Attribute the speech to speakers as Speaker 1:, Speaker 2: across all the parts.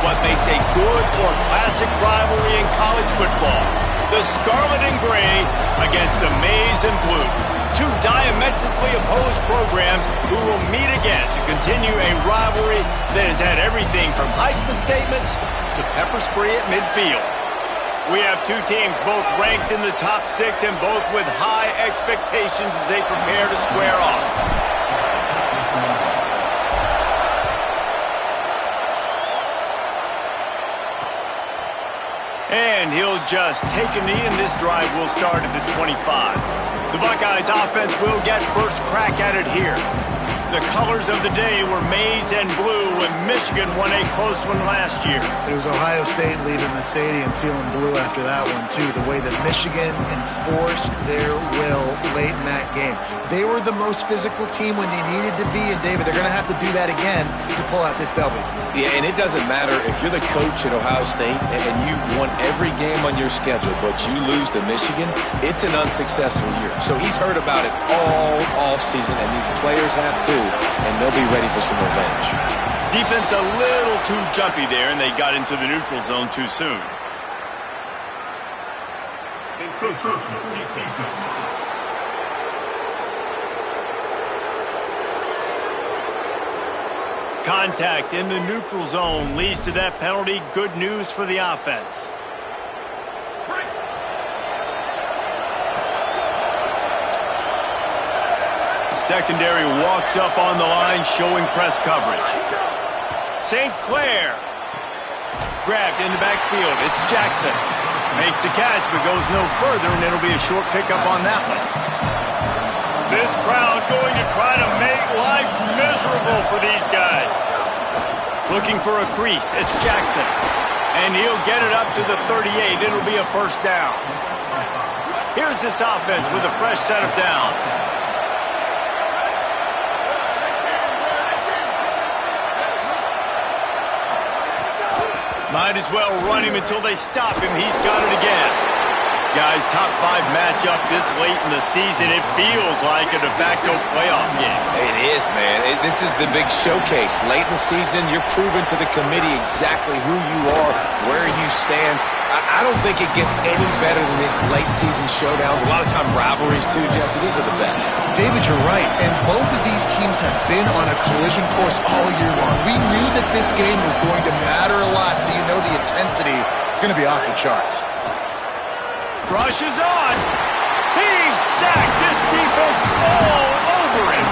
Speaker 1: what makes a good or classic rivalry in college football. The Scarlet and Gray against the Maize and Blue. Two diametrically opposed programs who will meet again to continue a rivalry that has had everything from Heisman statements to pepper spray at midfield. We have two teams both ranked in the top 6 and both with high expectations as they prepare to square off. And he'll just take a knee, and this drive will start at the 25. The Buckeyes offense will get first crack at it here. The colors of the day were maize and blue when Michigan won a close one last year.
Speaker 2: It was Ohio State leaving the stadium feeling blue after that one, too. The way that Michigan enforced their will late in that game. They were the most physical team when they needed to be, and David, they're going to have to do that again to pull out this W.
Speaker 3: Yeah, and it doesn't matter if you're the coach at Ohio State and you won every game on your schedule, but you lose to Michigan, it's an unsuccessful year. So he's heard about it all offseason, and these players have too, and they'll be ready for some revenge.
Speaker 1: Defense a little too jumpy there, and they got into the neutral zone too soon. Contact in the neutral zone leads to that penalty. Good news for the offense. Secondary walks up on the line, showing press coverage. St. Clair grabbed in the backfield. It's Jackson. Makes a catch, but goes no further, and it'll be a short pickup on that one. This crowd going to try to make life miserable for these guys. Looking for a crease. It's Jackson. And he'll get it up to the 38. It'll be a first down. Here's this offense with a fresh set of downs. Might as well run him until they stop him. He's got it again. Guys, top 5 matchup this late in the season. It feels like a de facto playoff game.
Speaker 3: It is, man. This is the big showcase. Late in the season, you're proving to the committee exactly who you are, where you stand. I don't think it gets any better than these late season showdowns. A lot of time rivalries too, Jesse. These are the best.
Speaker 2: David, you're right. And both of these teams have been on a collision course all year long. We knew that this game was going to matter a lot, so you know the intensity is going to be off the charts.
Speaker 1: Rush is on. He's sacked. This defense all over him.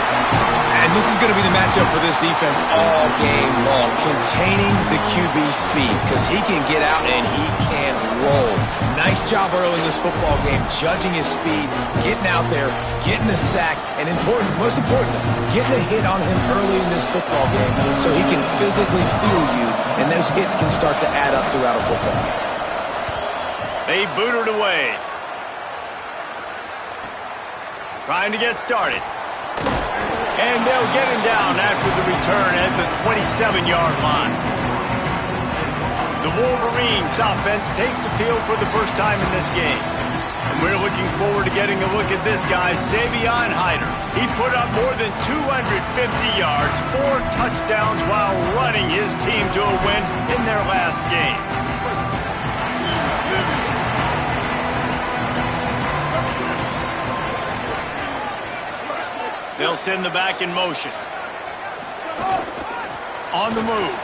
Speaker 3: And this is going to be the matchup for this defense all game long. Containing the QB speed, because he can get out and he can roll. Nice job early in this football game, judging his speed, getting out there, getting the sack, and most important, getting a hit on him early in this football game so he can physically feel you, and those hits can start to add up throughout a football game.
Speaker 1: They boot it away. Trying to get started. And they'll get him down after the return at the 27-yard line. The Wolverines offense takes the field for the first time in this game. And we're looking forward to getting a look at this guy, Savion Hyder. He put up more than 250 yards, 4 touchdowns while running his team to a win in their last game. They'll send the back in motion. On the move.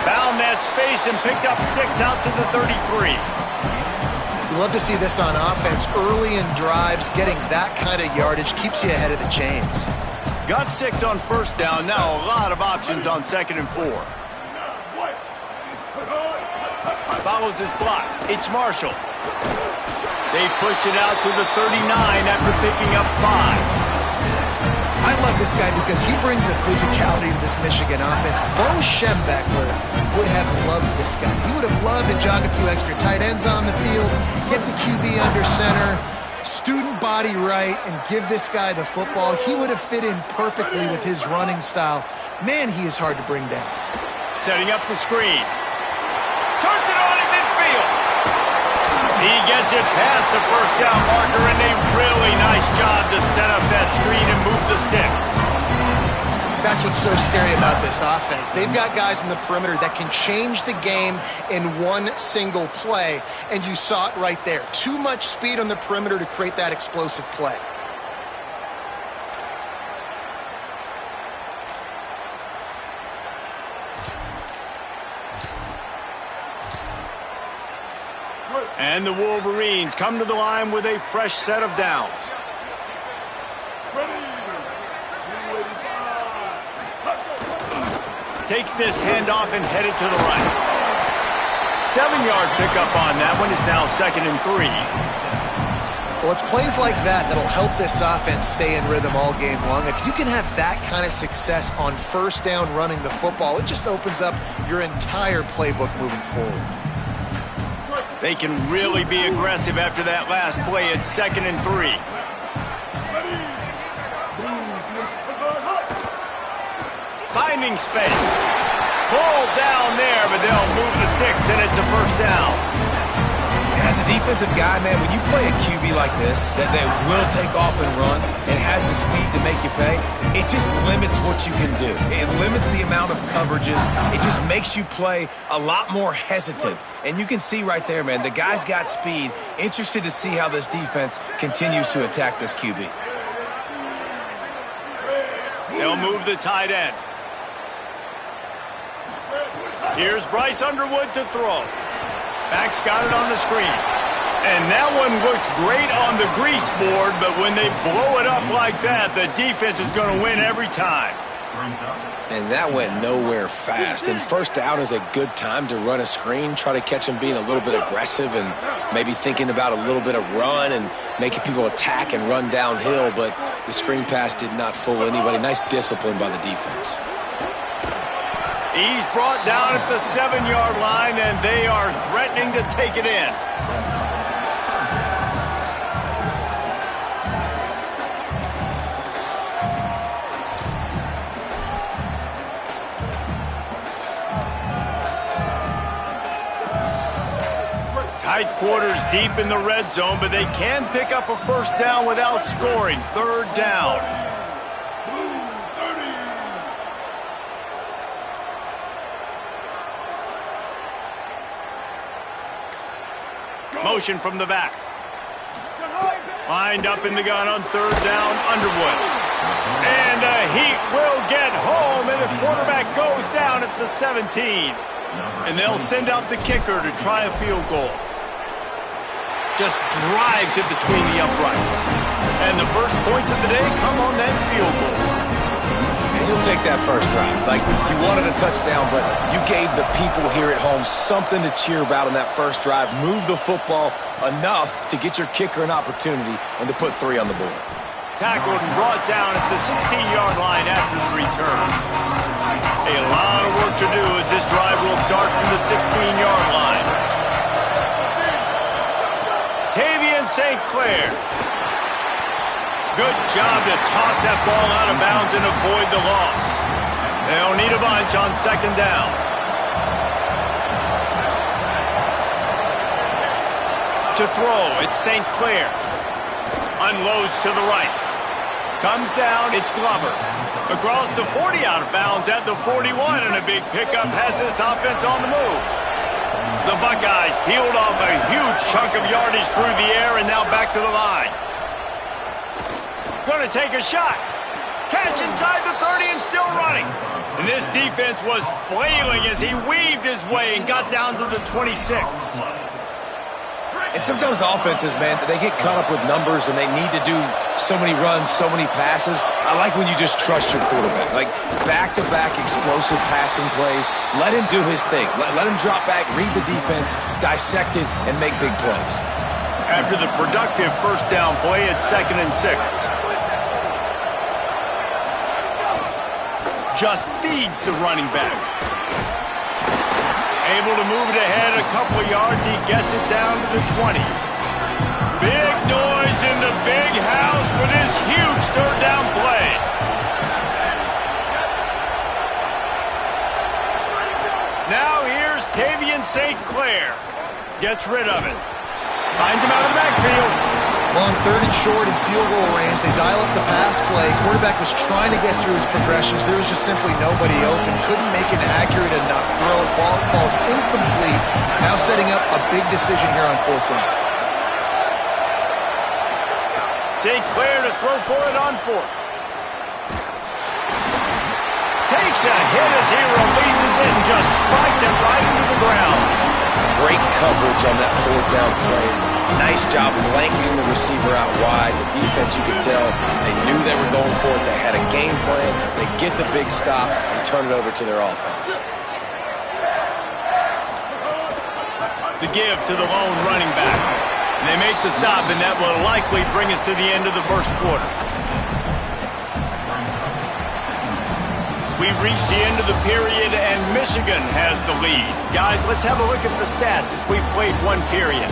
Speaker 1: Found that space and picked up 6 out to the 33.
Speaker 2: You love to see this on offense. Early in drives, getting that kind of yardage keeps you ahead of the chains.
Speaker 1: Got 6 on first down. Now a lot of options on 2nd and 4. Follows his blocks. It's Marshall. They push it out to the 39 after picking up 5.
Speaker 2: I love this guy because he brings a physicality to this Michigan offense. Bo Schembechler would have loved this guy. He would have loved to jog a few extra tight ends on the field, get the QB under center, student body right, and give this guy the football. He would have fit in perfectly with his running style. Man, he is hard to bring down.
Speaker 1: Setting up the screen. Turns it on in midfield. He gets it past the first down marker, and a really nice job to set up that screen and move the sticks.
Speaker 2: That's what's so scary about this offense. They've got guys in the perimeter that can change the game in one single play, and you saw it right there. Too much speed on the perimeter to create that explosive play.
Speaker 1: And the Wolverines come to the line with a fresh set of downs. Takes this handoff and headed to the right. 7-yard pickup on that one. Is now 2nd and 3.
Speaker 2: Well, it's plays like that that'll help this offense stay in rhythm all game long. If you can have that kind of success on first down running the football, it just opens up your entire playbook moving forward.
Speaker 1: They can really be aggressive after that last play. It's 2nd and 3. Finding space. Pulled down there, but they'll move the sticks, and it's a first down.
Speaker 3: And as a defensive guy, man, when you play a QB like this, that will take off and run and has the speed to make you pay, it just limits what you can do. It limits the amount of coverages. It just makes you play a lot more hesitant. And you can see right there, man, the guy's got speed. Interested to see how this defense continues to attack this QB.
Speaker 1: They'll move the tight end. Here's Bryce Underwood to throw. Back's got it on the screen. And that one looked great on the grease board, but when they blow it up like that, the defense is going to win every time.
Speaker 3: And that went nowhere fast. And first down is a good time to run a screen, try to catch him being a little bit aggressive and maybe thinking about a little bit of run and making people attack and run downhill, but the screen pass did not fool anybody. Nice discipline by the defense.
Speaker 1: He's brought down at the 7-yard line, and they are threatening to take it in. Tight quarters deep in the red zone, but they can pick up a first down without scoring. 3rd down. Motion from the back. Lined up in the gun on 3rd down, Underwood. And the Heat will get home, and the quarterback goes down at the 17. And they'll send out the kicker to try a field goal. Just drives it between the uprights. And the first points of the day come on that field goal.
Speaker 3: And he'll take that first drive. Like, you wanted a touchdown, but you gave the people here at home something to cheer about on that first drive. Move the football enough to get your kicker an opportunity and to put 3 on the board.
Speaker 1: Tackled and brought down at the 16-yard line after the return. A lot of work to do as this drive will start from the 16-yard line. Tavian St. Clair. Good job to toss that ball out of bounds and avoid the loss. They'll need a bunch on 2nd down. To throw, it's St. Clair. Unloads to the right. Comes down, it's Glover. Across the 40 out of bounds at the 41, and a big pickup has this offense on the move. The Buckeyes peeled off a huge chunk of yardage through the air and now back to the line. Going to take a shot. Catch inside the 30 and still running. And this defense was flailing as he weaved his way and got down to the 26.
Speaker 3: And sometimes offenses, man, they get caught up with numbers and they need to do so many runs, so many passes. I like when you just trust your quarterback. Like back-to-back explosive passing plays. Let him do his thing. Let him drop back, read the defense, dissect it, and make big plays.
Speaker 1: After the productive first down play, it's 2nd and 6. Just feeds the running back. Able to move it ahead a couple of yards. He gets it down to the 20. Big noise in the big house for this huge 3rd down play. Now here's Tavian St. Clair. Gets rid of it. Finds him out of the backfield.
Speaker 2: Well, on 3rd and short in field goal range, they dial up the pass play. Quarterback was trying to get through his progressions. There was just simply nobody open. Couldn't make an accurate enough throw. Ball falls incomplete. Now setting up a big decision here on 4th down.
Speaker 1: St. Clair to throw for it on 4th. Takes a hit as he releases it and just spiked it right into the ground.
Speaker 3: Great coverage on that 4th down play. Nice job blanketing the receiver out wide. The defense, you could tell, they knew they were going for it. They had a game plan. They get the big stop and turn it over to their offense.
Speaker 1: The give to the lone running back. And they make the stop, and that will likely bring us to the end of the first quarter. We've reached the end of the period, and Michigan has the lead. Guys, let's have a look at the stats as we've played one period.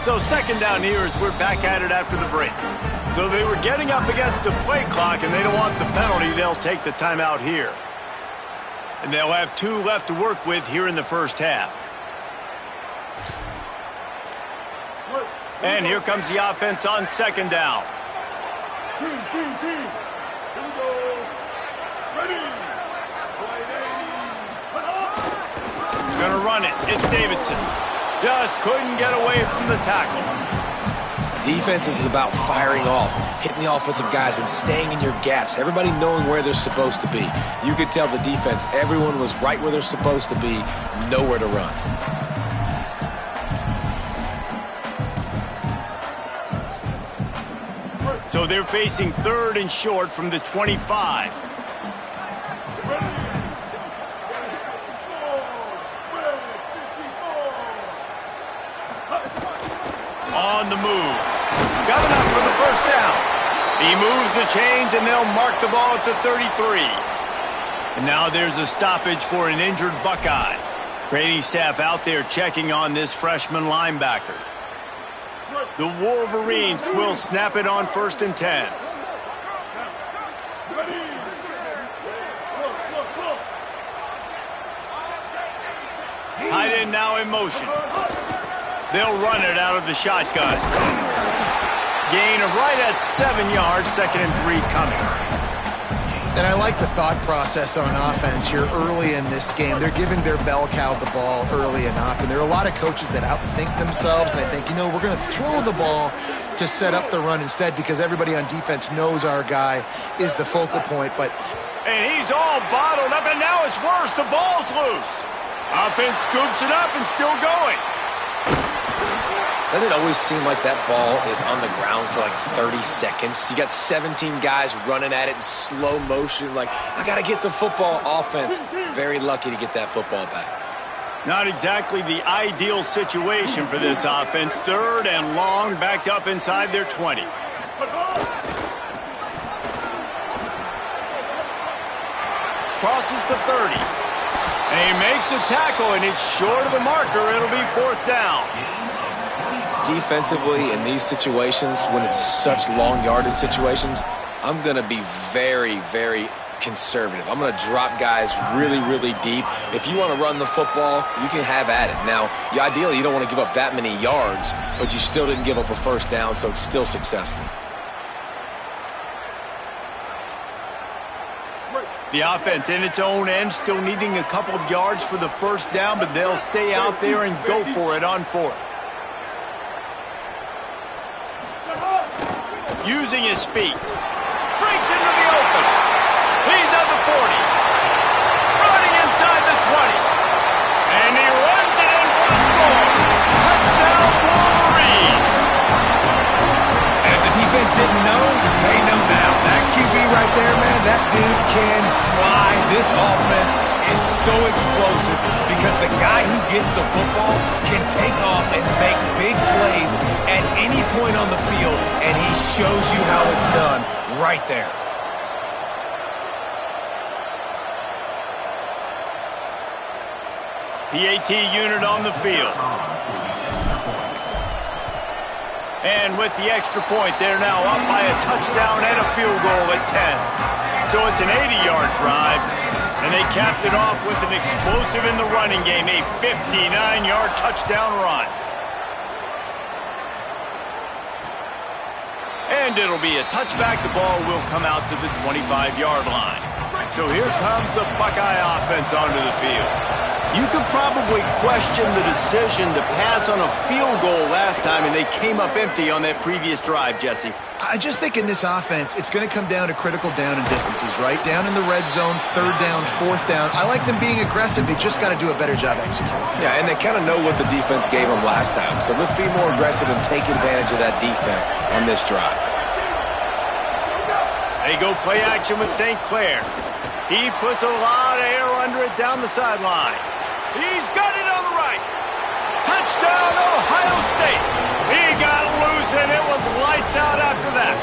Speaker 1: So 2nd down here as we're back at it after the break. So they were getting up against the play clock, and they don't want the penalty. They'll take the timeout here. And they'll have 2 left to work with here in the first half. And here comes the offense on 2nd down. Gonna run it. It's Davidson. Just couldn't get away from the tackle.
Speaker 3: Defense is about firing off, hitting the offensive guys, and staying in your gaps. Everybody knowing where they're supposed to be. You could tell the defense, everyone was right where they're supposed to be, nowhere to run.
Speaker 1: So they're facing 3rd and short from the 25. On the move. Got enough for the first down. He moves the chains, and they'll mark the ball at the 33. And now there's a stoppage for an injured Buckeye. Training staff out there checking on this freshman linebacker. The Wolverines will snap it on 1st and 10. Tight end now in motion. They'll run it out of the shotgun. Gain of right at 7 yards, 2nd and 3 coming.
Speaker 2: And I like the thought process on offense here early in this game. They're giving their bell cow the ball early enough. And there are a lot of coaches that outthink themselves. And they think, we're going to throw the ball to set up the run instead because everybody on defense knows our guy is the focal point.
Speaker 1: And he's all bottled up, and now it's worse. The ball's loose. Offense scoops it up and still going.
Speaker 3: Doesn't it always seem like that ball is on the ground for like 30 seconds? You got 17 guys running at it in slow motion. Like, I got to get the football. Offense, very lucky to get that football back.
Speaker 1: Not exactly the ideal situation for this offense. 3rd and long, backed up inside their 20. Crosses the 30. They make the tackle, and it's short of the marker. It'll be 4th down.
Speaker 3: Defensively, in these situations, when it's such long yardage situations, I'm going to be very, very conservative. I'm going to drop guys really, really deep. If you want to run the football, you can have at it. Now, ideally, you don't want to give up that many yards, but you still didn't give up a first down, so it's still successful.
Speaker 1: The offense in its own end, still needing a couple of yards for the first down, but they'll stay out there and go for it on 4th. Using his feet. Breaks into the open. He's at the 40. Running inside the 20. And he runs it in for a score. Touchdown, Wolverines.
Speaker 3: And if the defense didn't know, they know now. That QB right there, man, that dude can fly. This offense is so explosive because the guy who gets the football can take off and make big plays at any point on the field, and he shows you how it's done right there.
Speaker 1: PAT unit on the field. And with the extra point, they're now up by a touchdown and a field goal at 10. So it's an 80-yard drive, and they capped it off with an explosive in the running game, a 59-yard touchdown run. And it'll be a touchback. The ball will come out to the 25-yard line. So here comes the Buckeye offense onto the field. You could probably question the decision to pass on a field goal last time, and they came up empty on that previous drive, Jesse.
Speaker 2: I just think in this offense, it's going to come down to critical down and distances, right? Down in the red zone, third down, fourth down. I like them being aggressive. They just got to do a better job executing.
Speaker 3: Yeah, and they kind of know what the defense gave them last time. So let's be more aggressive and take advantage of that defense on this drive.
Speaker 1: They go play action with St. Clair. He puts a lot of air under it down the sideline. He's got it on the right. Touchdown, Ohio State. He got loose, and it was lights out after that.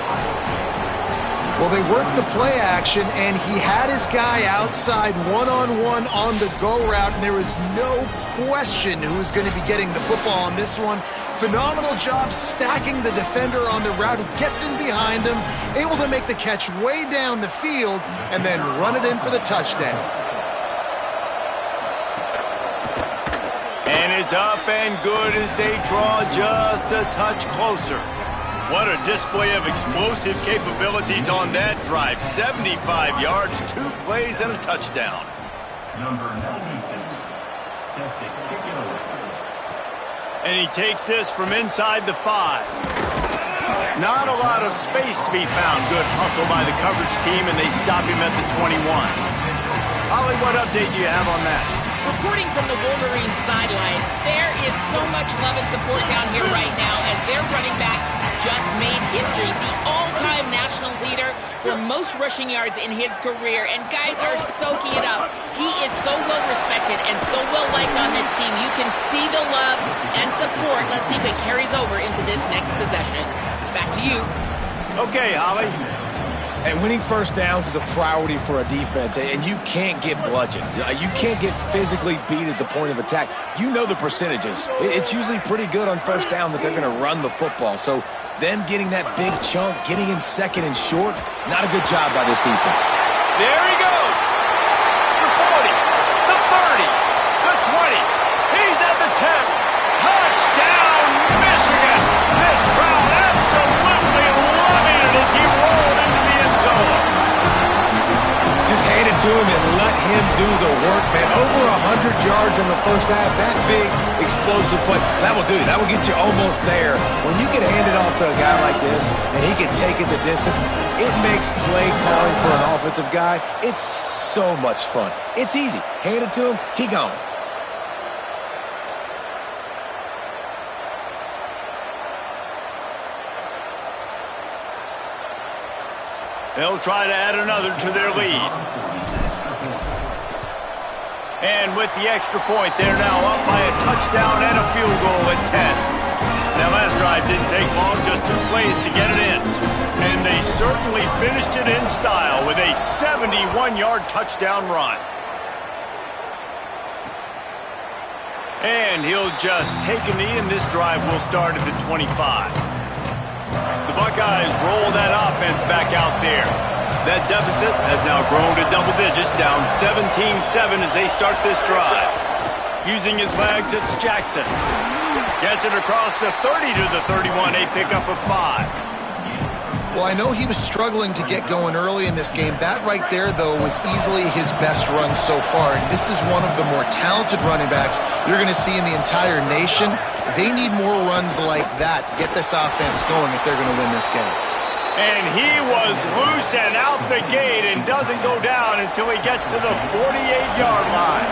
Speaker 2: Well, they worked the play action, and he had his guy outside one-on-one on the go route, and there was no question who was going to be getting the football on this one. Phenomenal job stacking the defender on the route. He gets in behind him, able to make the catch way down the field, and then run it in for the touchdown.
Speaker 1: And it's up and good as they draw just a touch closer. What a display of explosive capabilities on that drive. 75 yards, 2 plays, and a touchdown.
Speaker 4: Number 96, set to kick it away.
Speaker 1: And he takes this from inside the 5. Not a lot of space to be found. Good hustle by the coverage team, and they stop him at the 21. Holly, what update do you have on that?
Speaker 5: Reporting from the Wolverines sideline, there is so much love and support down here right now as their running back just made history. The all-time national leader for most rushing yards in his career. And guys are soaking it up. He is so well respected and so well liked on this team. You can see the love and support. Let's see if it carries over into this next possession. Back to you.
Speaker 1: Okay, Holly.
Speaker 3: And winning first downs is a priority for a defense, and you can't get bludgeoned. You can't get physically beat at the point of attack. You know the percentages. It's usually pretty good on first down that they're going to run the football. So them getting that big chunk, getting in second and short, not a good job by this defense.
Speaker 1: There he goes. The 40, the 30, the 20. He's at the 10. Touchdown, Michigan. This crowd absolutely loving it as he rolled into the end zone.
Speaker 3: Just hand it to him and let him do the work, man. Over 100 yards in the first half. That big, explosive play. That will do it. That will get you almost there. When you get handed off to a guy like this and he can take it the distance, it makes play calling for an offensive guy, it's so much fun. It's easy. Hand it to him, he gone.
Speaker 1: They'll try to add another to their lead. And with the extra point, they're now up by a touchdown and a field goal at 10. That last drive didn't take long, just 2 plays to get it in. And they certainly finished it in style with a 71-yard touchdown run. And he'll just take a knee, and this drive will start at the 25. The Buckeyes roll that offense back out there. That deficit has now grown to double digits, down 17-7 as they start this drive. Using his legs, it's Jackson. Gets it across the 30 to the 31, a pickup of 5.
Speaker 2: Well, I know he was struggling to get going early in this game. That right there, though, was easily his best run so far. And this is one of the more talented running backs you're going to see in the entire nation. They need more runs like that to get this offense going if they're going to win this game.
Speaker 1: And he was loose and out the gate and doesn't go down until he gets to the 48-yard line.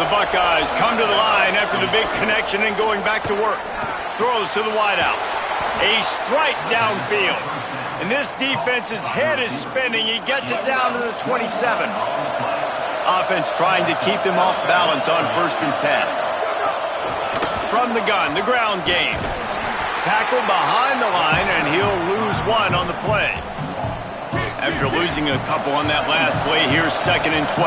Speaker 1: The Buckeyes come to the line after the big connection and going back to work. Throws to the wideout. A strike downfield. And this defense's head is spinning. He gets it down to the 27. Offense trying to keep them off balance on 1st and 10. From the gun, the ground game. Tackled behind the line, and he'll lose 1 on the play. After losing a couple on that last play, here's 2nd and 12.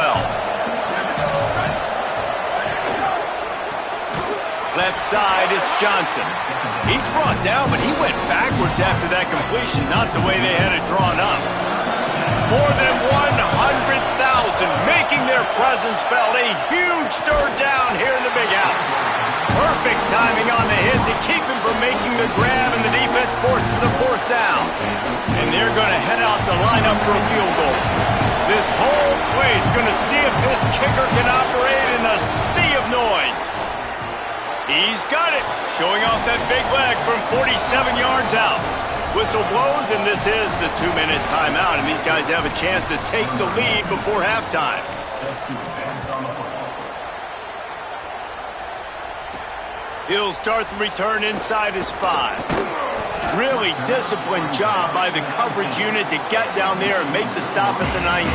Speaker 1: Left side, it's Johnson. He's brought down, but he went backwards after that completion, not the way they had it drawn up. More than 100,000 making their presence felt. A huge 3rd down here in the big house. Perfect timing on the hit to keep him from making the grab, and the defense forces a 4th down. And they're going to head out to line up for a field goal. This whole play is going to see if this kicker can operate in the sea of noise. He's got it, showing off that big leg from 47 yards out. Whistle blows, and this is the 2-minute timeout, and these guys have a chance to take the lead before halftime. He'll start the return inside his 5. Really disciplined job by the coverage unit to get down there and make the stop at the 19.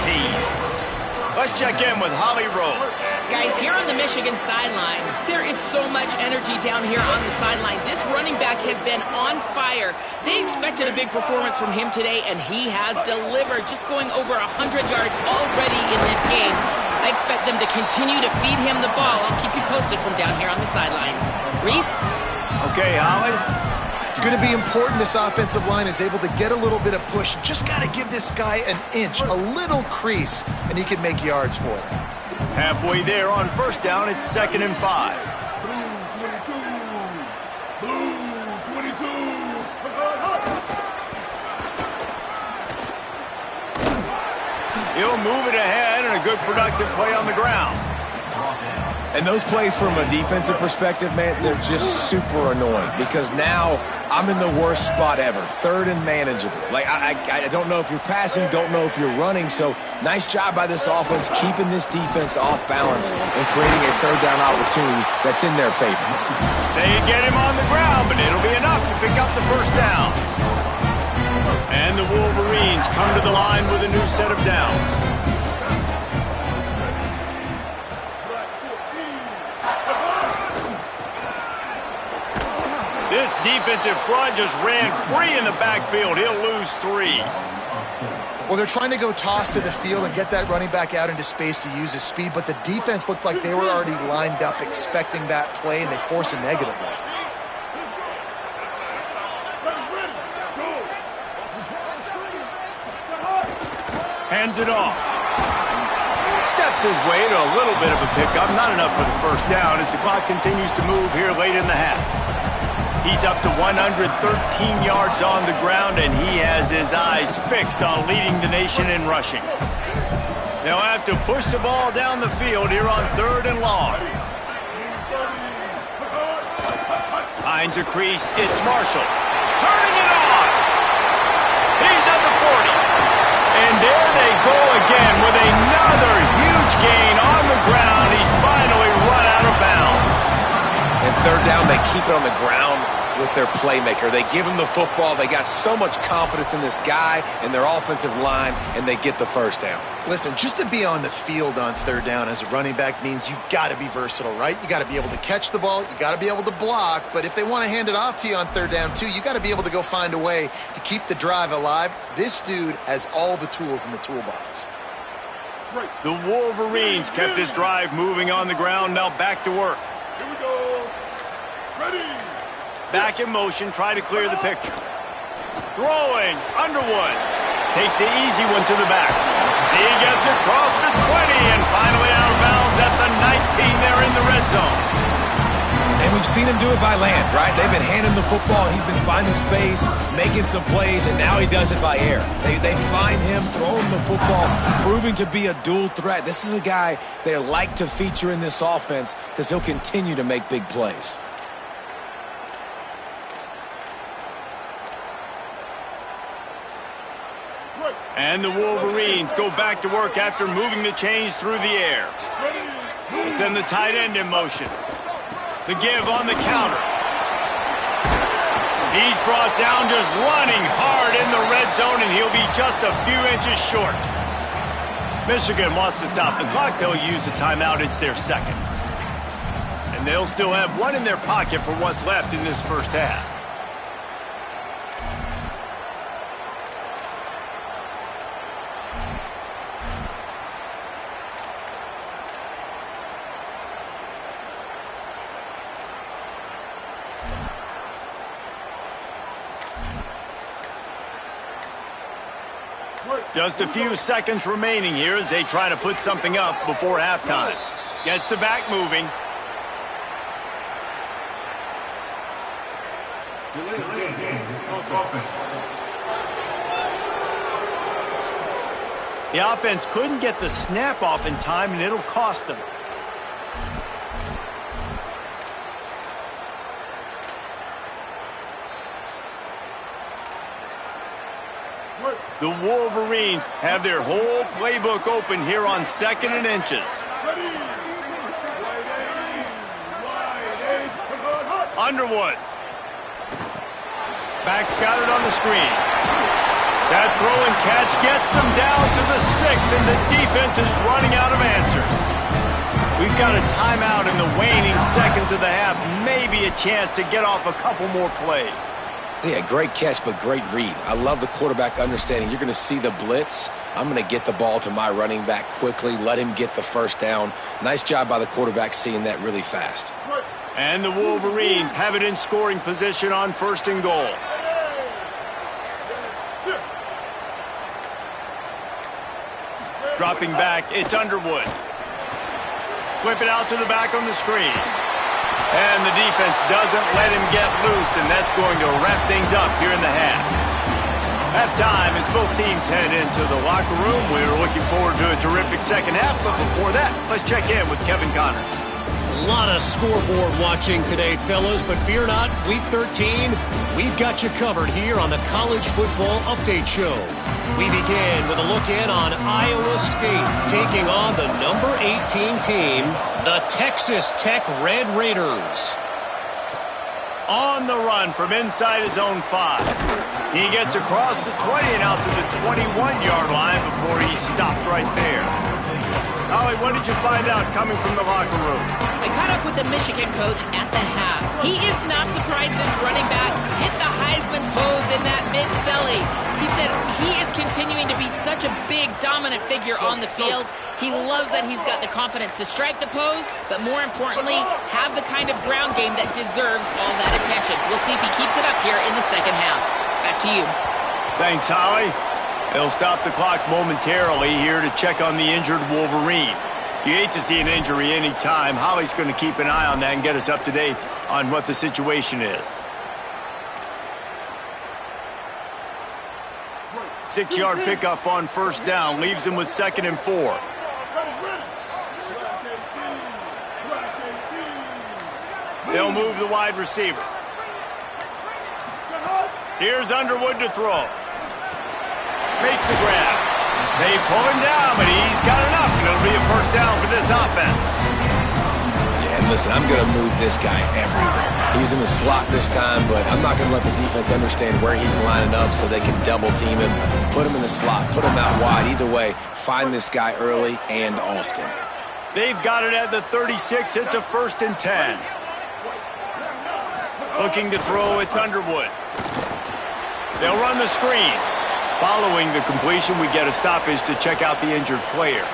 Speaker 1: Let's check in with Holly Rowe.
Speaker 5: Guys, here on the Michigan sideline, there is so much energy down here on the sideline. This running back has been on fire. They expected a big performance from him today, and he has delivered, just going over 100 yards already in this game. I expect them to continue to feed him the ball. I'll keep you posted from down here on the sidelines. Reese?
Speaker 1: Okay, Holly.
Speaker 2: It's going to be important this offensive line is able to get a little bit of push. Just got to give this guy an inch, a little crease, and he can make yards for it.
Speaker 1: Halfway there on 1st down, it's 2nd and 5.
Speaker 4: Blue 22.
Speaker 1: He'll move it ahead, and a good productive play on the ground.
Speaker 3: And those plays from a defensive perspective, man, they're just super annoying because now I'm in the worst spot ever, 3rd and manageable. Like, I don't know if you're passing, don't know if you're running, so nice job by this offense keeping this defense off balance and creating a 3rd down opportunity that's in their favor.
Speaker 1: They get him on the ground, but it'll be enough to pick up the 1st down. And the Wolverines come to the line with a new set of downs. This defensive front just ran free in the backfield. He'll lose 3.
Speaker 2: Well, they're trying to go toss to the field and get that running back out into space to use his speed, but the defense looked like they were already lined up expecting that play, and they force a negative one.
Speaker 1: Hands it off. Steps his way to a little bit of a pickup. Not enough for the 1st down as the clock continues to move here late in the half. He's up to 113 yards on the ground, and he has his eyes fixed on leading the nation in rushing. They'll have to push the ball down the field here on 3rd and long. Finds a crease. It's Marshall. Turning it on. He's at the 40. And there they go again with another huge gain on the ground. He's finally run out of bounds.
Speaker 3: And 3rd down, they keep it on the ground with their playmaker. They give him the football. They got so much confidence in this guy and their offensive line, and they get the 1st down.
Speaker 2: Listen, just to be on the field on 3rd down as a running back means you've got to be versatile, right? You got to be able to catch the ball. You got to be able to block. But if they want to hand it off to you on 3rd down, too, you got to be able to go find a way to keep the drive alive. This dude has all the tools in the toolbox.
Speaker 1: The Wolverines kept this drive moving on the ground. Now back to work.
Speaker 4: Here we go. Ready.
Speaker 1: Back in motion, try to clear the picture. Throwing, Underwood. Takes the easy one to the back. He gets across the 20 and finally out of bounds at the 19 there in the red zone.
Speaker 3: And we've seen him do it by land, right? They've been handing the football. He's been finding space, making some plays, and now he does it by air. They find him, throw him the football, proving to be a dual threat. This is a guy they like to feature in this offense because he'll continue to make big plays.
Speaker 1: And the Wolverines go back to work after moving the chains through the air. They send the tight end in motion. The give on the counter. He's brought down just running hard in the red zone, and he'll be just a few inches short. Michigan wants to stop the clock. They'll use a timeout. It's their second. And they'll still have one in their pocket for what's left in this first half. Just a few seconds remaining here as they try to put something up before halftime. Gets the back moving. The offense couldn't get the snap off in time, and it'll cost them. The Wolverines have their whole playbook open here on 2nd and inches. Underwood. Back's got it on the screen. That throw and catch gets them down to the 6, and the defense is running out of answers. We've got a timeout in the waning seconds of the half. Maybe a chance to get off a couple more plays.
Speaker 3: Yeah, great catch, but great read. I love the quarterback understanding. You're going to see the blitz. I'm going to get the ball to my running back quickly, let him get the first down. Nice job by the quarterback seeing that really fast.
Speaker 1: And the Wolverines have it in scoring position on 1st and goal. Dropping back, it's Underwood. Flip it out to the back on the screen. And the defense doesn't let him get loose, and that's going to wrap things up here in the half. Halftime as both teams head into the locker room. We're looking forward to a terrific second half, but before that, let's check in with Kevin Connors.
Speaker 6: A lot of scoreboard watching today, fellas, but fear not, Week 13, we've got you covered here on the College Football Update Show. We begin with a look in on Iowa State taking on the number 18 team, the Texas Tech Red Raiders.
Speaker 1: On the run from inside his own 5. He gets across the 20 and out to the 21-yard line before he's stopped right there. Ollie, what did you find out coming from the locker room?
Speaker 5: I caught up with the Michigan coach at the half. He is not surprised this running back hit the Heisman pose in that mid-celly. He said he is continuing to be such a big, dominant figure on the field. He loves that he's got the confidence to strike the pose, but more importantly, have the kind of ground game that deserves all that attention. We'll see if he keeps it up here in the second half. Back to you.
Speaker 1: Thanks, Holly. They'll stop the clock momentarily here to check on the injured Wolverine. You hate to see an injury any time. Holly's going to keep an eye on that and get us up to date on what the situation is. 6-yard pickup on 1st down leaves him with 2nd and 4. They'll move the wide receiver. Here's Underwood to throw. Makes the grab. They pull him down, but he's got enough, and it'll be a 1st down for this offense.
Speaker 3: Yeah, and listen, I'm going to move this guy everywhere. He's in the slot this time, but I'm not going to let the defense understand where he's lining up so they can double team him, put him in the slot, put him out wide. Either way, find this guy early and often.
Speaker 1: They've got it at the 36. It's a 1st and 10. Looking to throw, it's Underwood. They'll run the screen. Following the completion, we get a stoppage to check out the injured player.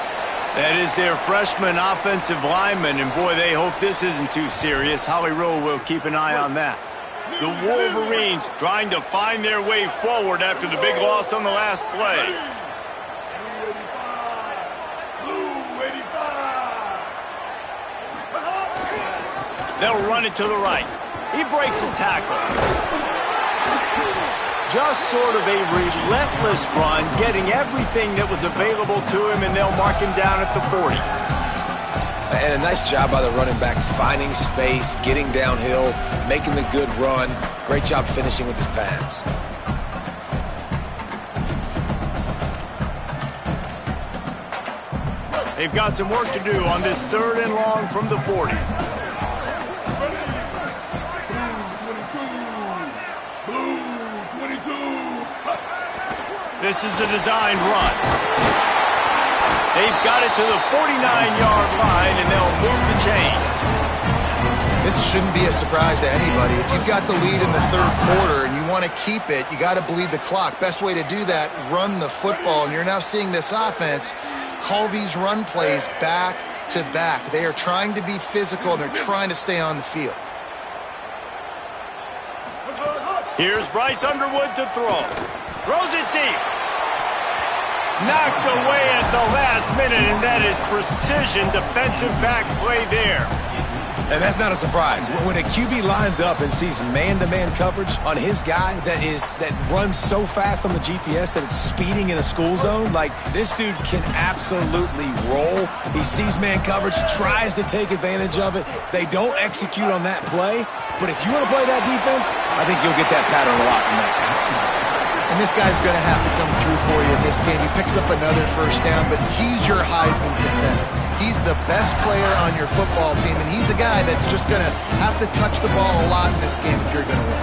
Speaker 1: That is their freshman offensive lineman, and boy, they hope this isn't too serious. Holly Rowe will keep an eye on that. The Wolverines trying to find their way forward after the big loss on the last play. They'll run it to the right. He breaks a tackle. Just sort of a relentless run, getting everything that was available to him, and they'll mark him down at the 40.
Speaker 3: And a nice job by the running back, finding space, getting downhill, making the good run. Great job finishing with his pads.
Speaker 1: They've got some work to do on this 3rd and long from the 40. This is a designed run. They've got it to the 49-yard line, and they'll move the chains.
Speaker 2: This shouldn't be a surprise to anybody. If you've got the lead in the third quarter and you want to keep it, you got to bleed the clock. Best way to do that, run the football. And you're now seeing this offense call these run plays back to back. They are trying to be physical, and they're trying to stay on the field.
Speaker 1: Here's Bryce Underwood to throw. Throws it deep. Knocked away at the last minute, and that is precision defensive back play there.
Speaker 3: And that's not a surprise. When a QB lines up and sees man-to-man coverage on his guy that runs so fast on the GPS that it's speeding in a school zone, like, this dude can absolutely roll. He sees man coverage, tries to take advantage of it. They don't execute on that play. But if you want to play that defense, I think you'll get that pattern a lot from that guy.
Speaker 2: And this guy's going to have to come through for you in this game. He picks up another first down, but he's your Heisman contender. He's the best player on your football team, and he's a guy that's just going to have to touch the ball a lot in this game if you're going to win.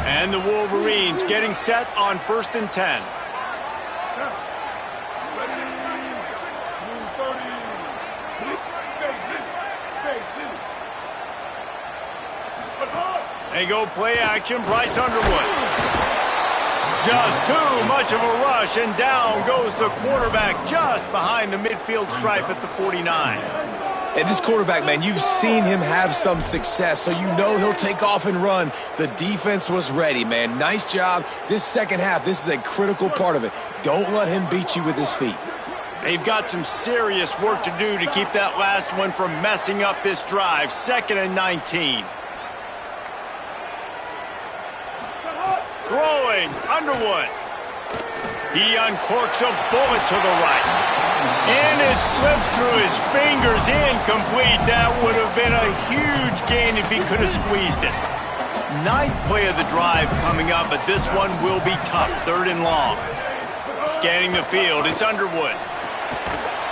Speaker 1: And the Wolverines getting set on 1st and 10. They go play action, Bryce Underwood. Just too much of a rush, and down goes the quarterback just behind the midfield stripe at the 49.
Speaker 3: And this quarterback, man, you've seen him have some success, so you know he'll take off and run. The defense was ready, man. Nice job. This second half, this is a critical part of it. Don't let him beat you with his feet.
Speaker 1: They've got some serious work to do to keep that last one from messing up this drive. 2nd and 19. Throwing, Underwood. He uncorks a bullet to the right. And it slips through his fingers, incomplete. That would have been a huge gain if he could have squeezed it. 9th play of the drive coming up, but this one will be tough. 3rd and long. Scanning the field, it's Underwood.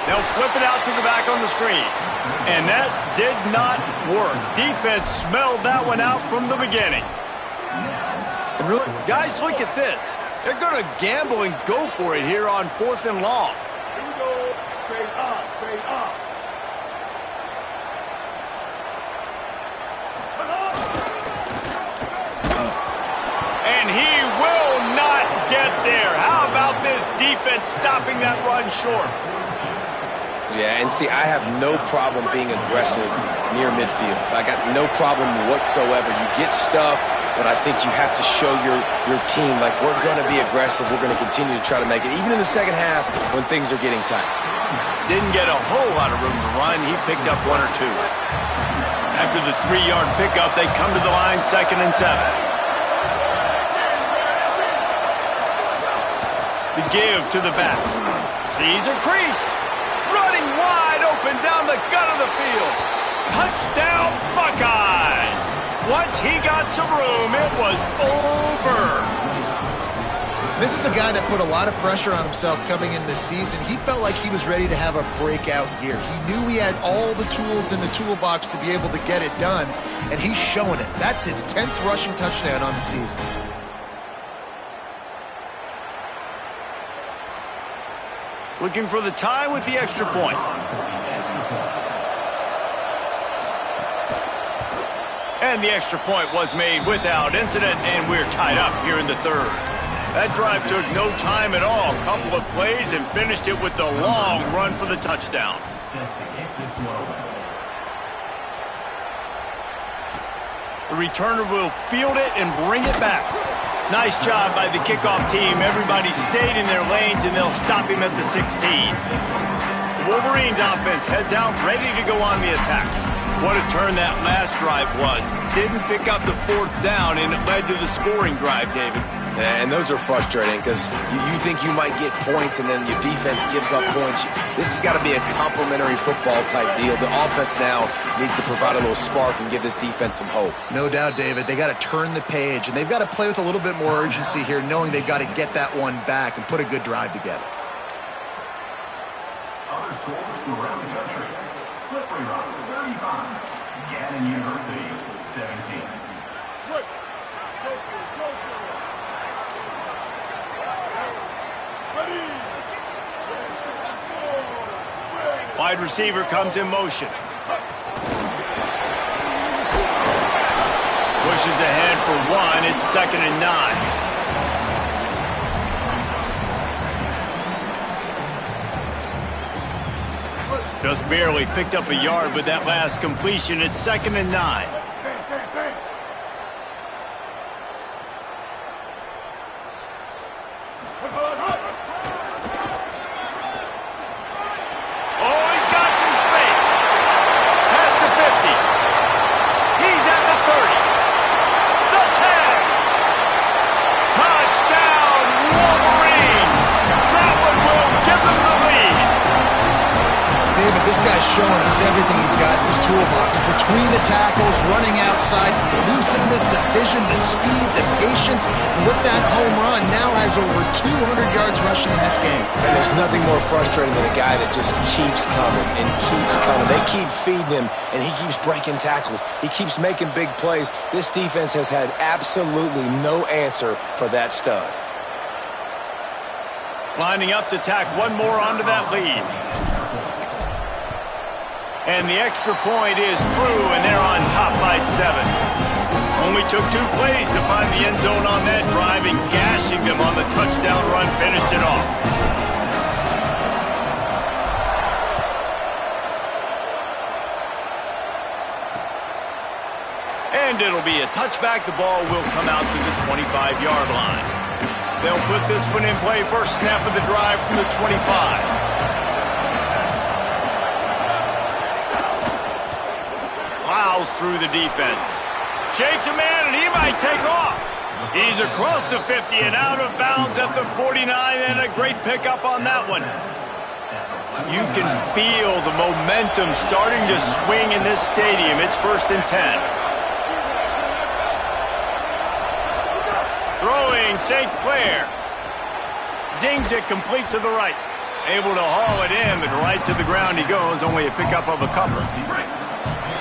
Speaker 1: They'll flip it out to the back on the screen. And that did not work. Defense smelled that one out from the beginning. And really, guys, look at this. They're going to gamble and go for it here on 4th and long.
Speaker 7: Here we go. Straight up, straight up.
Speaker 1: And he will not get there. How about this defense stopping that run short?
Speaker 3: Yeah, and see, I have no problem being aggressive near midfield. I got no problem whatsoever. You get stuffed, but I think you have to show your team, like, we're going to be aggressive. We're going to continue to try to make it, even in the second half when things are getting tight.
Speaker 1: Didn't get a whole lot of room to run. He picked up 1 or 2. After the 3-yard pickup, they come to the line, 2nd and 7. The give to the back. Sees a crease. Running wide open down the gut of the field. Touchdown, Buckeyes. Once he got some room, it was over.
Speaker 2: This is a guy that put a lot of pressure on himself coming in this season. He felt like he was ready to have a breakout year. He knew he had all the tools in the toolbox to be able to get it done, and he's showing it. That's his 10th rushing touchdown on the season.
Speaker 1: Looking for the tie with the extra point. And the extra point was made without incident, and we're tied up here in the 3rd. That drive took no time at all. A couple of plays and finished it with the long run for the touchdown. The returner will field it and bring it back. Nice job by the kickoff team. Everybody stayed in their lanes, and they'll stop him at the 16. The Wolverines offense heads out, ready to go on the attack. What a turn that last drive was. Didn't pick up the 4th down, and it led to the scoring drive, David.
Speaker 3: And those are frustrating because you think you might get points and then your defense gives up points. This has got to be a complementary football type deal. The offense now needs to provide a little spark and give this defense some hope.
Speaker 2: No doubt, David. They got to turn the page, and they've got to play with a little bit more urgency here, knowing they've got to get that one back and put a good drive together.
Speaker 4: Other scores from around the country. Slippery Rock, 35. Gannon University, 17.
Speaker 1: Wide receiver comes in motion. Pushes ahead for 1. It's 2nd and 9. Just barely picked up a yard with that last completion. It's 2nd and 9.
Speaker 2: This guy's showing us everything he's got in his toolbox. Between the tackles, running outside, the elusiveness, the vision, the speed, the patience. And with that home run, now has over 200 yards rushing in this game.
Speaker 3: And there's nothing more frustrating than a guy that just keeps coming and keeps coming. They keep feeding him, and he keeps breaking tackles. He keeps making big plays. This defense has had absolutely no answer for that stud.
Speaker 1: Lining up to tack one more onto that lead. And the extra point is true, and they're on top by 7. Only took 2 plays to find the end zone on that drive, and gashing them on the touchdown run finished it off. And it'll be a touchback. The ball will come out to the 25-yard line. They'll put this one in play. First snap of the drive from the 25. Plows through the defense. Shakes a man, and he might take off. He's across the 50 and out of bounds at the 49, and a great pickup on that one. You can feel the momentum starting to swing in this stadium. It's 1st and 10. Throwing St. Clair. Zings it complete to the right. Able to haul it in, but right to the ground he goes. Only a pickup of a couple.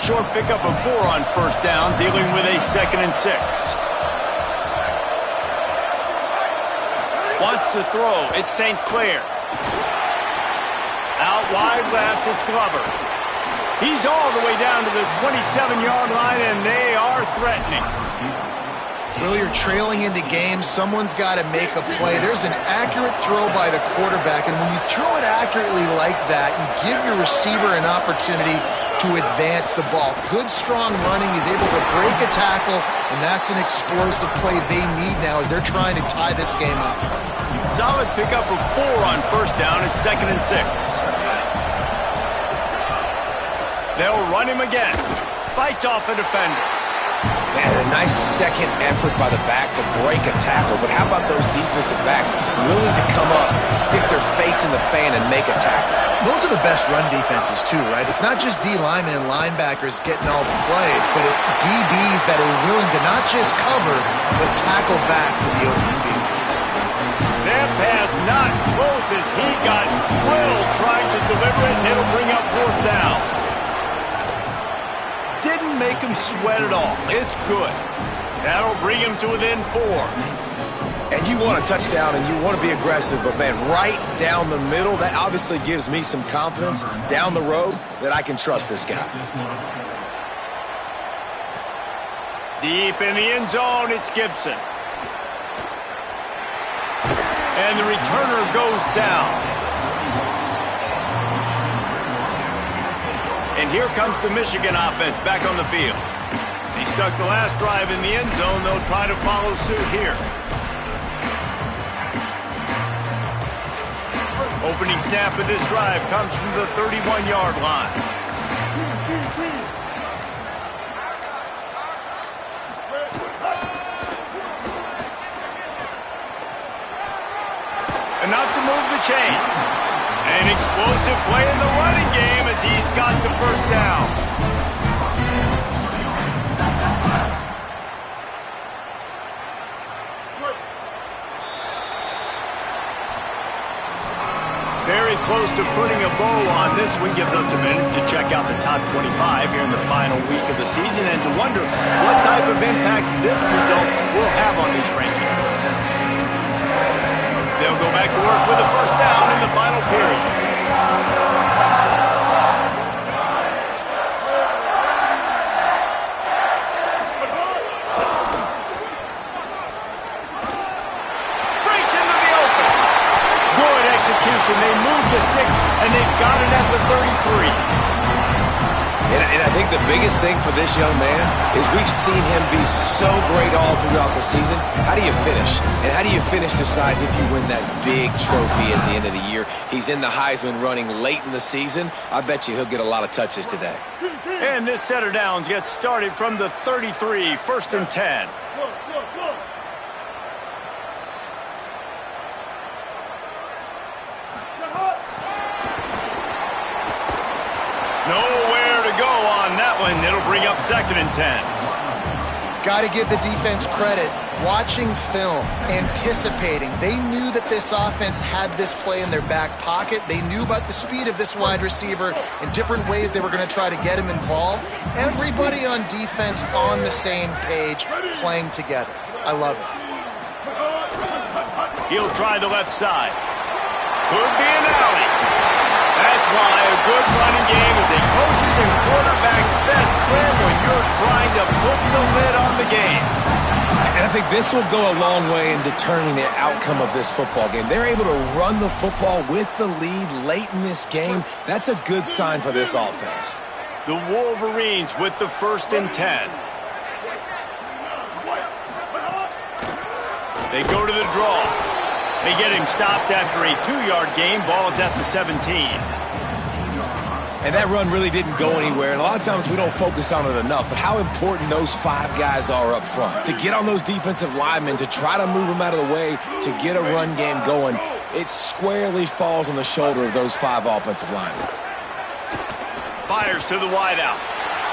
Speaker 1: Short pickup of 4 on 1st down, dealing with a 2nd and 6. Wants to throw. It's St. Clair. Out wide left, it's Glover. He's all the way down to the 27-yard line, and they are threatening.
Speaker 2: Well, you're trailing into games. Someone's got to make a play. There's an accurate throw by the quarterback, and when you throw it accurately like that, you give your receiver an opportunity to advance the ball. Good, strong running. He's able to break a tackle, and that's an explosive play they need now as they're trying to tie this game up.
Speaker 1: Solid pickup of 4 on 1st down. It's 2nd and 6. They'll run him again. Fights off a defender.
Speaker 3: Man, a nice second effort by the back to break a tackle. But how about those defensive backs willing to come up, stick their face in the fan, and make a tackle?
Speaker 2: Those are the best run defenses, too, right? It's not just D linemen and linebackers getting all the plays, but it's DBs that are willing to not just cover, but tackle backs in the open field.
Speaker 1: That pass not close as he got drilled trying to deliver it, and it'll bring up 4th down. Didn't make him sweat at all. It's good. That'll bring him to within 4.
Speaker 3: And you want a touchdown and you want to be aggressive, but man, right down the middle, that obviously gives me some confidence down the road that I can trust this guy.
Speaker 1: Deep in the end zone, it's Gibson. And the returner goes down. And here comes the Michigan offense back on the field. They stuck the last drive in the end zone. They'll try to follow suit here. Opening snap of this drive comes from the 31-yard line. Enough to move the chains. An explosive play in the running game as he's got the 1st down. Very close to putting a bow on this one. Gives us a minute to check out the top 25 here in the final week of the season and to wonder what type of impact this result will have on these rankings. They'll go back to work with a 1st down in the final period.
Speaker 3: And I think the biggest thing for this young man is we've seen him be so great all throughout the season. How do you finish? And how do you finish decides if you win that big trophy at the end of the year. He's in the Heisman running late in the season. I bet you he'll get a lot of touches today.
Speaker 1: And this set of downs gets started from the 33, 1st and 10. Nowhere to go on that one. It'll bring up 2nd and 10.
Speaker 2: Got to give the defense credit. Watching film, anticipating. They knew that this offense had this play in their back pocket. They knew about the speed of this wide receiver and different ways they were going to try to get him involved. Everybody on defense on the same page, playing together. I love it.
Speaker 1: He'll try the left side. Could be an alley. That's why a good running game is a coach's and quarterback's best friend when you're trying to put the lid on the game.
Speaker 3: And I think this will go a long way in determining the outcome of this football game. They're able to run the football with the lead late in this game. That's a good sign for this offense.
Speaker 1: The Wolverines with the 1st and 10. They go to the draw. They get him stopped after a 2-yard gain. Ball is at the 17.
Speaker 3: And that run really didn't go anywhere. And a lot of times we don't focus on it enough. But how important those 5 guys are up front. To get on those defensive linemen, to try to move them out of the way, to get a run game going, it squarely falls on the shoulder of those 5 offensive linemen.
Speaker 1: Fires to the wideout.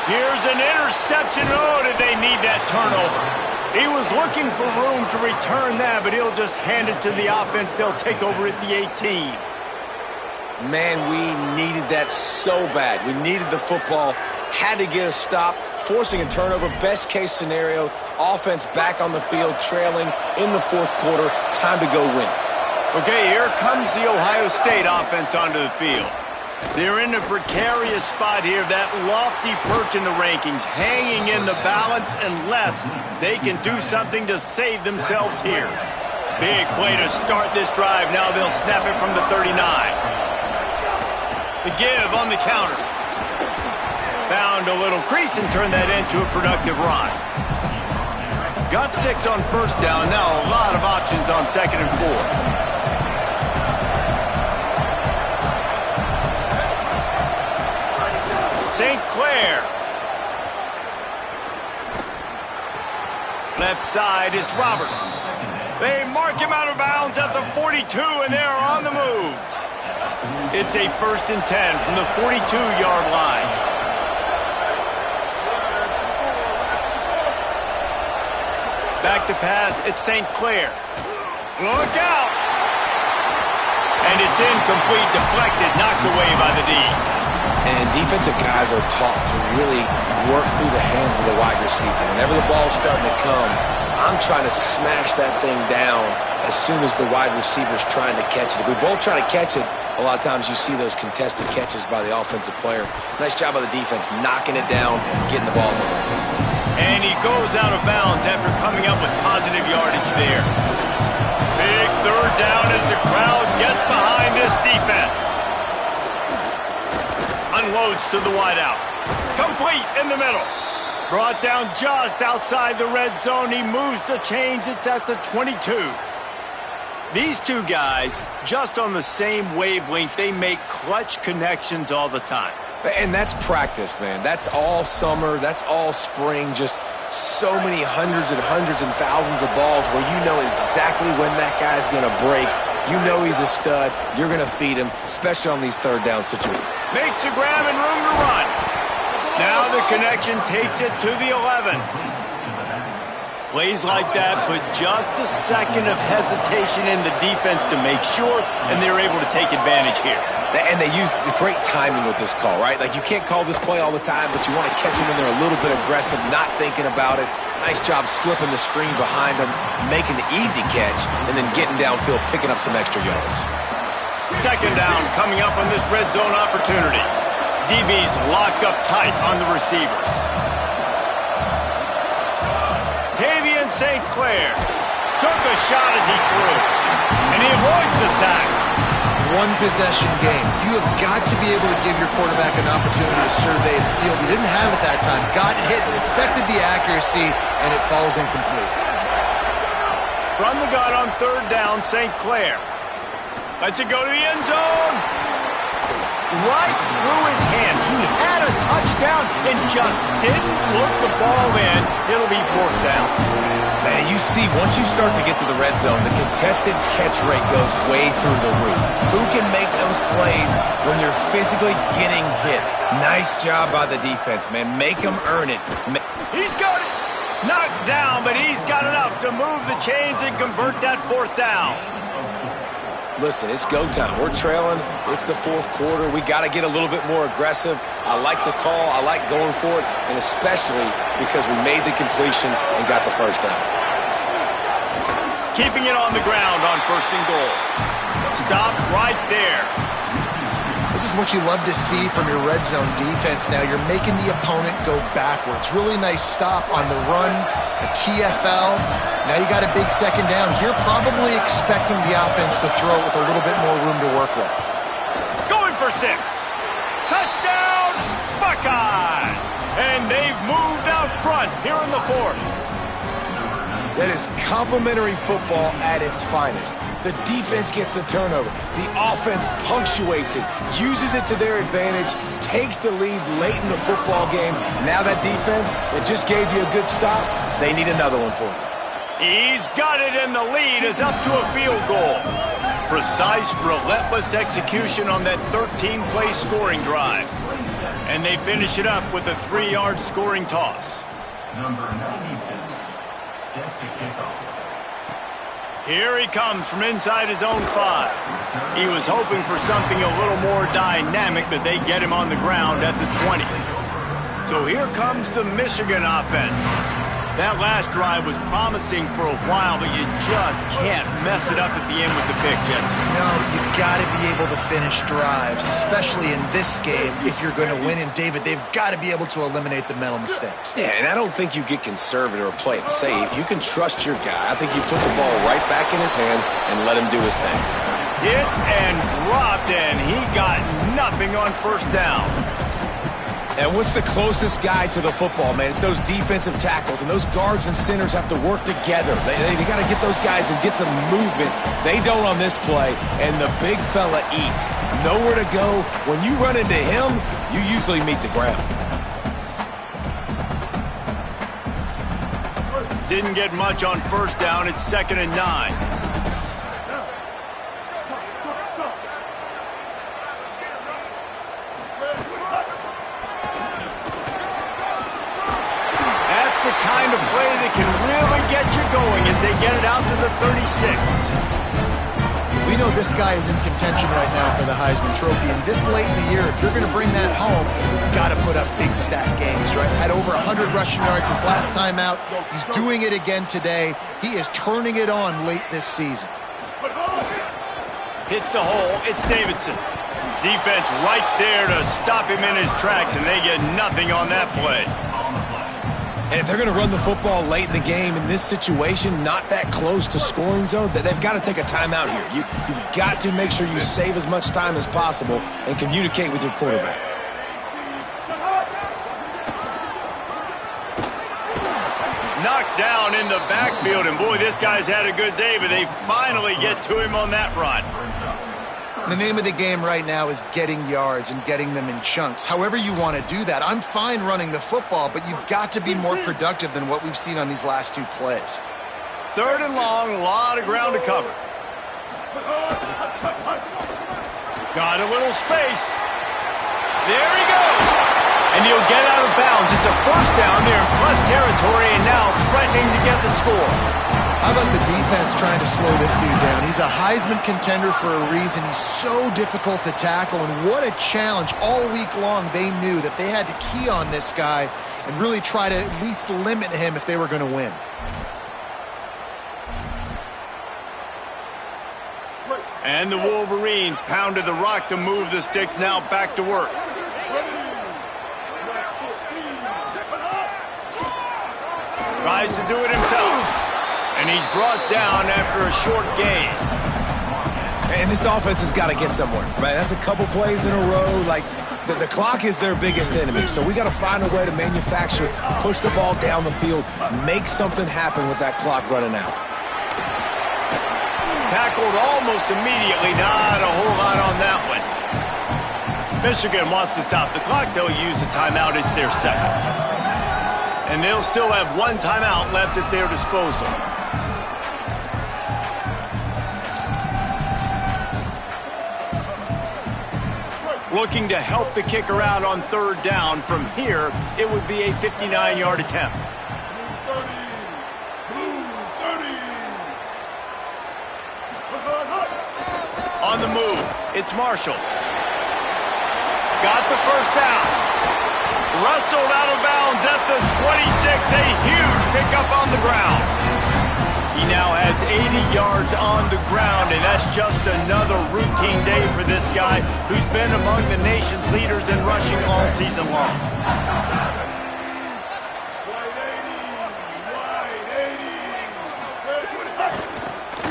Speaker 1: Here's an interception. Oh, did they need that turnover? He was looking for room to return that, but he'll just hand it to the offense. They'll take over at the 18.
Speaker 3: Man, we needed that so bad. We needed the football, had to get a stop, forcing a turnover. Best case scenario, offense back on the field, trailing in the 4th quarter. Time to go win it.
Speaker 1: Okay, here comes the Ohio State offense onto the field. They're in a precarious spot here, that lofty perch in the rankings, hanging in the balance unless they can do something to save themselves here. Big play to start this drive. Now they'll snap it from the 39. The give on the counter. Found a little crease and turned that into a productive run. Got 6 on 1st down. Now a lot of options on 2nd and 4. St. Clair. Left side is Roberts. They mark him out of bounds at the 42, and they're on the move. It's a 1st and 10 from the 42-yard line. Back to pass, it's St. Clair. Look out! And it's incomplete, deflected, knocked away by the D.
Speaker 3: And defensive guys are taught to really work through the hands of the wide receiver. Whenever the ball's starting to come, I'm trying to smash that thing down as soon as the wide receiver's trying to catch it. If we both try to catch it, a lot of times you see those contested catches by the offensive player. Nice job by the defense, knocking it down, getting the ball moving.
Speaker 1: And he goes out of bounds after coming up with positive yardage there. Big 3rd down as the crowd gets behind this defense. Unloads to the wideout. Complete in the middle. Brought down just outside the red zone. He moves the chains. It's at the 22. These 2 guys, just on the same wavelength, they make clutch connections all the time.
Speaker 3: And that's practiced, man. That's all summer. That's all spring. Just so many hundreds and thousands of balls where you know exactly when that guy's going to break. You know he's a stud. You're going to feed him, especially on these 3rd down situations.
Speaker 1: Makes a grab and room to run. Now the connection takes it to the 11. Plays like that put just a second of hesitation in the defense to make sure, and they're able to take advantage here.
Speaker 3: And they use great timing with this call, right? Like, you can't call this play all the time, but you want to catch them when they're a little bit aggressive, not thinking about it. Nice job slipping the screen behind them, making the easy catch, and then getting downfield, picking up some extra yards.
Speaker 1: 2nd down coming up on this red zone opportunity. DB's locked up tight on the receivers. Tavian St. Clair took a shot as he threw, and he avoids the sack.
Speaker 2: one-possession game. You have got to be able to give your quarterback an opportunity to survey the field. He didn't have it that time. Got hit, affected the accuracy, and it falls incomplete.
Speaker 1: From the gun on third down, St. Clair. Lets it go to the end zone. Right through his hands. He had a touchdown and just didn't look the ball in. It'll be fourth down.
Speaker 3: Man, you see, once you start to get to the red zone, the contested catch rate goes way through the roof. Who can make those plays when you're physically getting hit? Nice job by the defense, man. Make them earn it.
Speaker 1: He's got it. Knocked down, but he's got enough to move the chains and convert that fourth down.
Speaker 3: Listen, it's go time. We're trailing. It's the fourth quarter. We got to get a little bit more aggressive. I like the call. I like going for it, and especially because we made the completion and got the first down.
Speaker 1: Keeping it on the ground on first and goal. Stop right there.
Speaker 2: This is what you love to see from your red zone defense now. You're making the opponent go backwards. Really nice stop on the run, a TFL. Now you got a big second down. You're probably expecting the offense to throw with a little bit more room to work with.
Speaker 1: Going for 6. Touchdown, Buckeye! And they've moved out front here in the fourth.
Speaker 3: That is complimentary football at its finest. The defense gets the turnover. The offense punctuates it, uses it to their advantage, takes the lead late in the football game. Now that defense that just gave you a good stop, they need another one for you.
Speaker 1: He's got it, and the lead is up to a field goal. Precise, relentless execution on that 13-play scoring drive. And they finish it up with a 3-yard scoring toss.
Speaker 4: Number 96 sets a kickoff.
Speaker 1: Here he comes from inside his own 5. He was hoping for something a little more dynamic, but they get him on the ground at the 20. So here comes the Michigan offense. That last drive was promising for a while, but you just can't mess it up at the end with the pick, Jesse.
Speaker 2: No, you've got to be able to finish drives, especially in this game. If you're going to win, and David, they've got to be able to eliminate the mental mistakes.
Speaker 3: Yeah, and I don't think you get conservative or play it safe. You can trust your guy. I think you put the ball right back in his hands and let him do his thing.
Speaker 1: Hit and dropped, and he got nothing on first down.
Speaker 3: And what's the closest guy to the football, man? It's those defensive tackles, and those guards and centers have to work together. They got to get those guys and get some movement. They don't on this play, and the big fella eats. Nowhere to go. When you run into him, you usually meet the ground.
Speaker 1: Didn't get much on first down. It's 2nd and 9. The kind of play that can really get you going as they get it out to the 36.
Speaker 2: We know this guy is in contention right now for the Heisman Trophy, and this late in the year, if you're going to bring that home, you've got to put up big stat games, right? Had over 100 rushing yards his last time out. He's doing it again today. He is turning it on late this season.
Speaker 1: Hits the hole. It's Davidson. Defense right there to stop him in his tracks, and they get nothing on that play.
Speaker 3: And if they're going to run the football late in the game in this situation, not that close to scoring zone, they've got to take a timeout here. You've got to make sure you save as much time as possible and communicate with your quarterback.
Speaker 1: Knocked down in the backfield, and boy, this guy's had a good day, but they finally get to him on that run.
Speaker 2: The name of the game right now is getting yards and getting them in chunks. However you want to do that. I'm fine running the football, but you've got to be more productive than what we've seen on these last 2 plays.
Speaker 1: 3rd and long, a lot of ground to cover. Got a little space. There he goes. And he'll get out of bounds. It's a first down there in plus territory, and now threatening to get the score.
Speaker 2: How about the defense trying to slow this dude down? He's a Heisman contender for a reason. He's so difficult to tackle, and what a challenge. All week long, they knew that they had to key on this guy and really try to at least limit him if they were going to win.
Speaker 1: And the Wolverines pounded the rock to move the sticks, now back to work. Tries to do it himself. And he's brought down after a short gain.
Speaker 3: And this offense has got to get somewhere, right? That's a couple plays in a row. Like, the clock is their biggest enemy, so we got to find a way to manufacture, push the ball down the field, make something happen with that clock running out.
Speaker 1: Tackled almost immediately. Not a whole lot on that one. Michigan wants to stop the clock. They'll use a timeout. It's their second. And they'll still have one timeout left at their disposal. Looking to help the kicker out on third down. From here, it would be a 59-yard attempt. On the move, it's Marshall. Got the first down. Wrestled out of bounds at the 26. A huge pickup on the ground. He now has 80 yards on the ground, and that's just another routine day for this guy who's been among the nation's leaders in rushing all season long.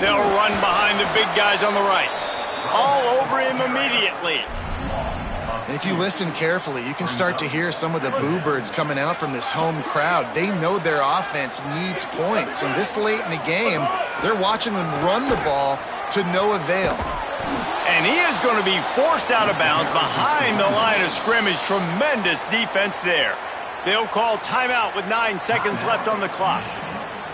Speaker 1: They'll run behind the big guys on the right. All over him immediately.
Speaker 2: And if you listen carefully, you can start to hear some of the boo birds coming out from this home crowd. They know their offense needs points. And this late in the game, they're watching them run the ball to no avail.
Speaker 1: And he is going to be forced out of bounds behind the line of scrimmage. Tremendous defense there. They'll call timeout with 9 seconds left on the clock.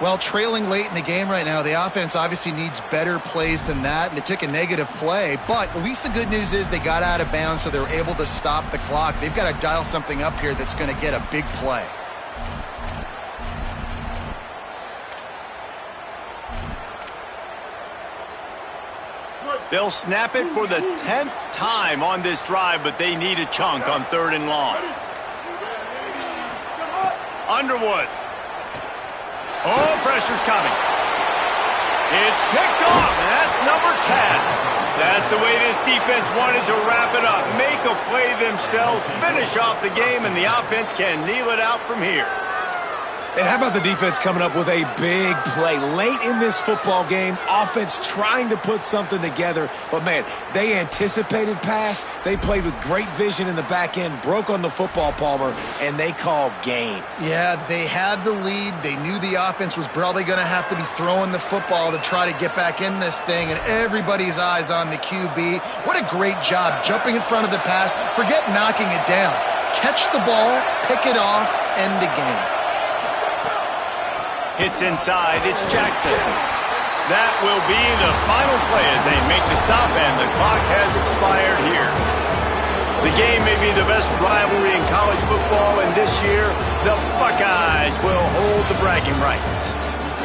Speaker 2: Well, trailing late in the game right now, the offense obviously needs better plays than that, and it took a negative play. But at least the good news is they got out of bounds, so they were able to stop the clock. They've got to dial something up here that's going to get a big play.
Speaker 1: They'll snap it for the 10th time on this drive, but they need a chunk on third and long. Underwood. Oh, pressure's coming. It's picked off, and that's number 10. That's the way this defense wanted to wrap it up. Make a play themselves, finish off the game, and the offense can kneel it out from here.
Speaker 3: And how about the defense coming up with a big play late in this football game? Offense trying to put something together. But, man, they anticipated pass. They played with great vision in the back end, broke on the football, Palmer, and they called game.
Speaker 2: Yeah, they had the lead. They knew the offense was probably going to have to be throwing the football to try to get back in this thing, and everybody's eyes on the QB. What a great job jumping in front of the pass. Forget knocking it down. Catch the ball, pick it off, end the game.
Speaker 1: Hits inside, it's Jackson. That will be the final play as they make the stop, and the clock has expired here. The game may be the best rivalry in college football, and this year, the Buckeyes will hold the bragging rights.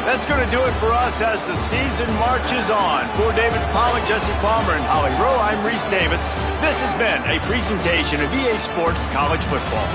Speaker 1: That's going to do it for us as the season marches on. For David Pollock, Jesse Palmer, and Holly Rowe, I'm Reese Davis. This has been a presentation of EA Sports College Football.